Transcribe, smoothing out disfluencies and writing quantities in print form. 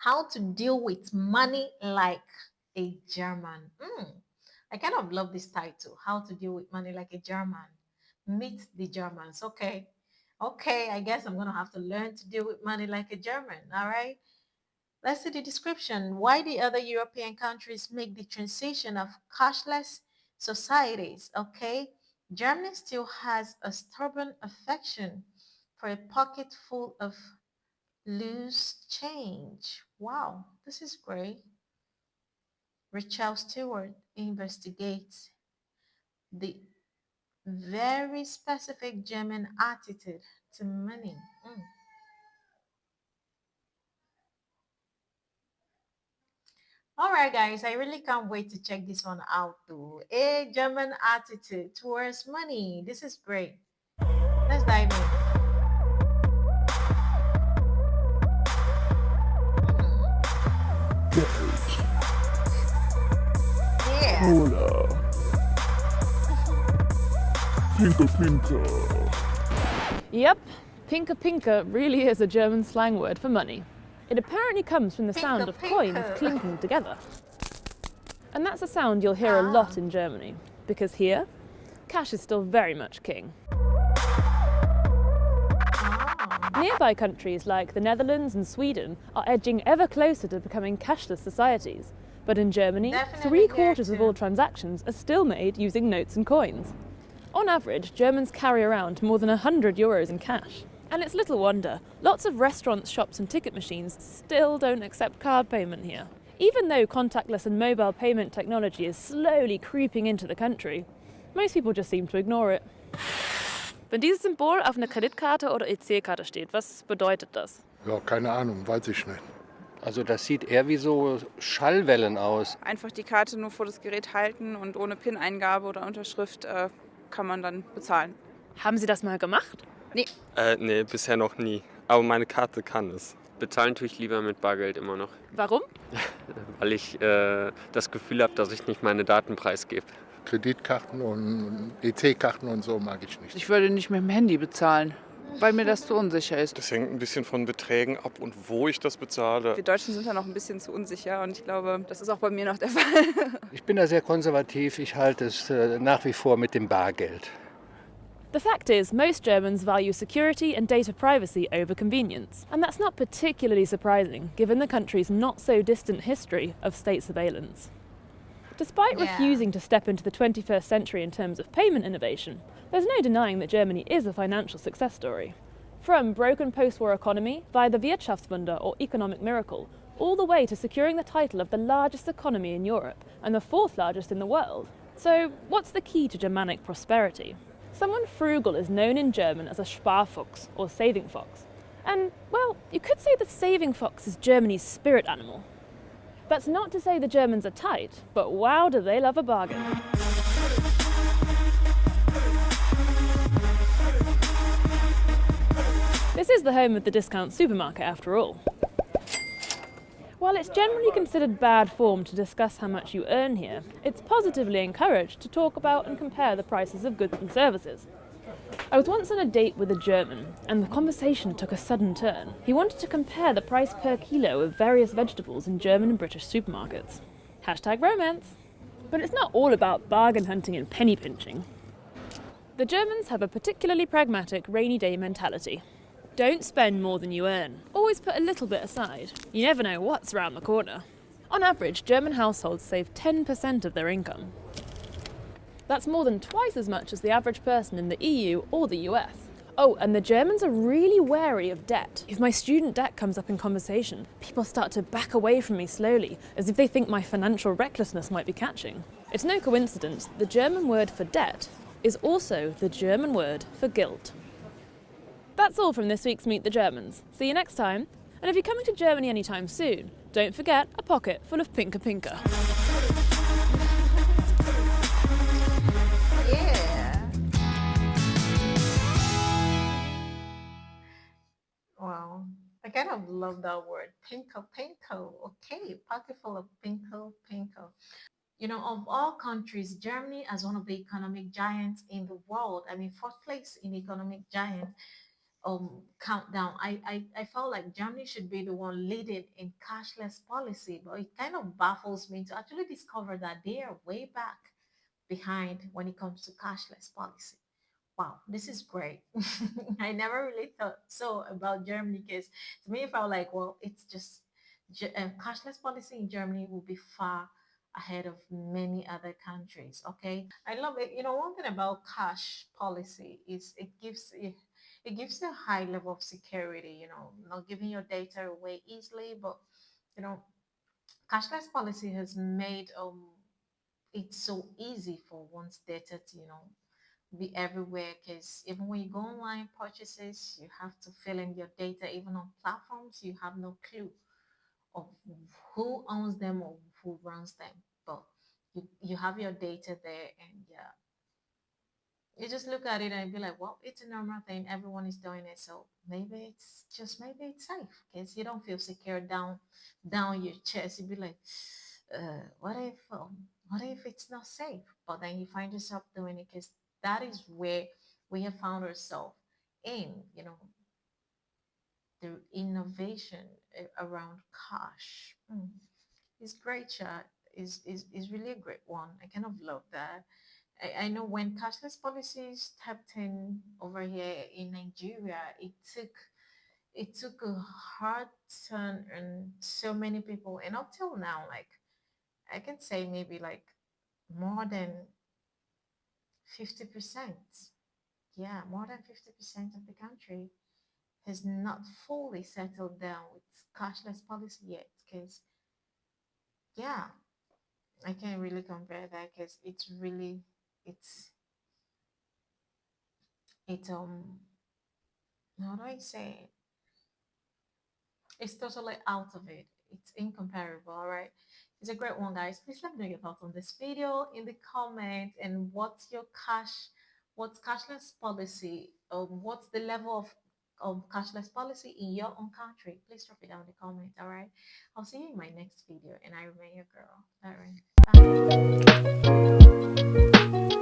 How to deal with money like a German. I kind of love this title. How to deal with money like a German. Meet the Germans. Okay. Okay, I guess I'm gonna have to learn to deal with money like a German. All right. Let's see the description. Why the other European countries make the transition of cashless societies. Okay. Germany still has a stubborn affection for a pocket full of loose change. Wow, this is great. Richard Stewart investigates the very specific German attitude to money. All right, guys, I really can't wait to check this one out too. A German attitude towards money. This is great. Let's dive in. Yeah. Cola. Pinke Pinke. Yep, pinker pinker really is a German slang word for money. It apparently comes from the sound of coins Pinker. clinking together. And that's a sound you'll hear a lot in Germany, because here, cash is still very much king. Nearby countries like the Netherlands and Sweden are edging ever closer to becoming cashless societies. But in Germany, Definitely here 3/4 of too. all transactions are still made using notes and coins. On average, Germans carry around more than €100 in cash. And it's little wonder, lots of restaurants, shops and ticket machines still don't accept card payment here. Even though contactless and mobile payment technology is slowly creeping into the country, most people just seem to ignore it. Wenn dieses Symbol auf einer Kreditkarte oder EC-Karte steht, was bedeutet das? Ja, keine Ahnung, weiß ich nicht. Also das sieht eher wie so Schallwellen aus. Einfach die Karte nur vor das Gerät halten und ohne PIN-Eingabe oder Unterschrift kann man dann bezahlen. Haben Sie das mal gemacht? Nee, Nee, bisher noch nie. Aber meine Karte kann es. Bezahlen tue ich lieber mit Bargeld immer noch, Warum? weil ich das Gefühl habe, dass ich nicht meine Daten preisgebe. Kreditkarten und EC-Karten und so mag ich nicht. Ich würde nicht mit dem Handy bezahlen, weil mir das zu unsicher ist. Das hängt ein bisschen von Beträgen ab und wo ich das bezahle. wir Deutschen sind da noch ein bisschen zu unsicher und ich glaube, das ist auch bei mir noch der Fall. Ich bin da sehr konservativ, ich halte es nach wie vor mit dem Bargeld. The fact is, most Germans value security and data privacy over convenience. And that's not particularly surprising, given the country's not-so-distant history of state surveillance. Despite Yeah. refusing to step into the 21st century in terms of payment innovation, there's no denying that Germany is a financial success story. From broken post-war economy via the Wirtschaftswunder or economic miracle, all the way to securing the title of the largest economy in Europe and the fourth largest in the world. So what's the key to Germanic prosperity? Someone frugal is known in German as a Sparfuchs or saving fox. And, well, you could say the saving fox is Germany's spirit animal. That's not to say the Germans are tight, but wow do they love a bargain. This is the home of the discount supermarket after all. While it's generally considered bad form to discuss how much you earn here, it's positively encouraged to talk about and compare the prices of goods and services. I was once on a date with a German, and the conversation took a sudden turn. He wanted to compare the price per kilo of various vegetables in German and British supermarkets. Hashtag romance. But it's not all about bargain hunting and penny pinching. The Germans have a particularly pragmatic rainy day mentality. Don't spend more than you earn. Always put a little bit aside. You never know what's around the corner. On average, German households save 10% of their income. That's more than twice as much as the average person in the EU or the US. Oh, and the Germans are really wary of debt. If my student debt comes up in conversation, people start to back away from me slowly, as if they think my financial recklessness might be catching. It's no coincidence that the German word for debt is also the German word for guilt. That's all from this week's Meet the Germans. See you next time. And if you're coming to Germany anytime soon, don't forget a pocket full of pinker pinker. Yeah. Wow. I kind of love that word. Pinko, pinko. Okay. Pocket full of pinko, pinko. You know, of all countries, Germany as one of the economic giants in the world. I mean, fourth place in economic giant. countdown. I felt like Germany should be the one leading in cashless policy, but it kind of baffles me to actually discover that they are way back behind when it comes to cashless policy. Wow, this is great. I never really thought so about Germany because to me, it felt like, well, it's just cashless policy in Germany will be far ahead of many other countries. Okay, I love it. One thing about cash policy is it gives you a high level of security. Not giving your data away easily, but you know, cashless policy has made it's so easy for one's data to be everywhere, because even when you go online purchases, you have to fill in your data. Even on platforms, you have no clue of who owns them or who runs them, but you have your data there. And yeah, you just look at it and be like, well, it's a normal thing, everyone is doing it, so maybe it's safe, because you don't feel secure down your chest. You'd be like, what if it's not safe? But then you find yourself doing it, because that is where we have found ourselves in, the innovation around cash. It's great, chat. Is really a great one. I kind of love that. I know when cashless policies stepped in over here in Nigeria, it took a hard turn on so many people, and up till now, like I can say maybe like more than 50%. Yeah, more than 50% of the country has not fully settled down with cashless policy yet. Because yeah, I can't really compare that, because it's how do I say it? It's totally out of it. It's incomparable, all right? It's a great one, guys. Please let me know your thoughts on this video in the comments, and what's cashless policy? What's the level of cashless policy in your own country? Please drop it down in the comments, all right? I'll see you in my next video, and I remain your girl, Loren. Bye.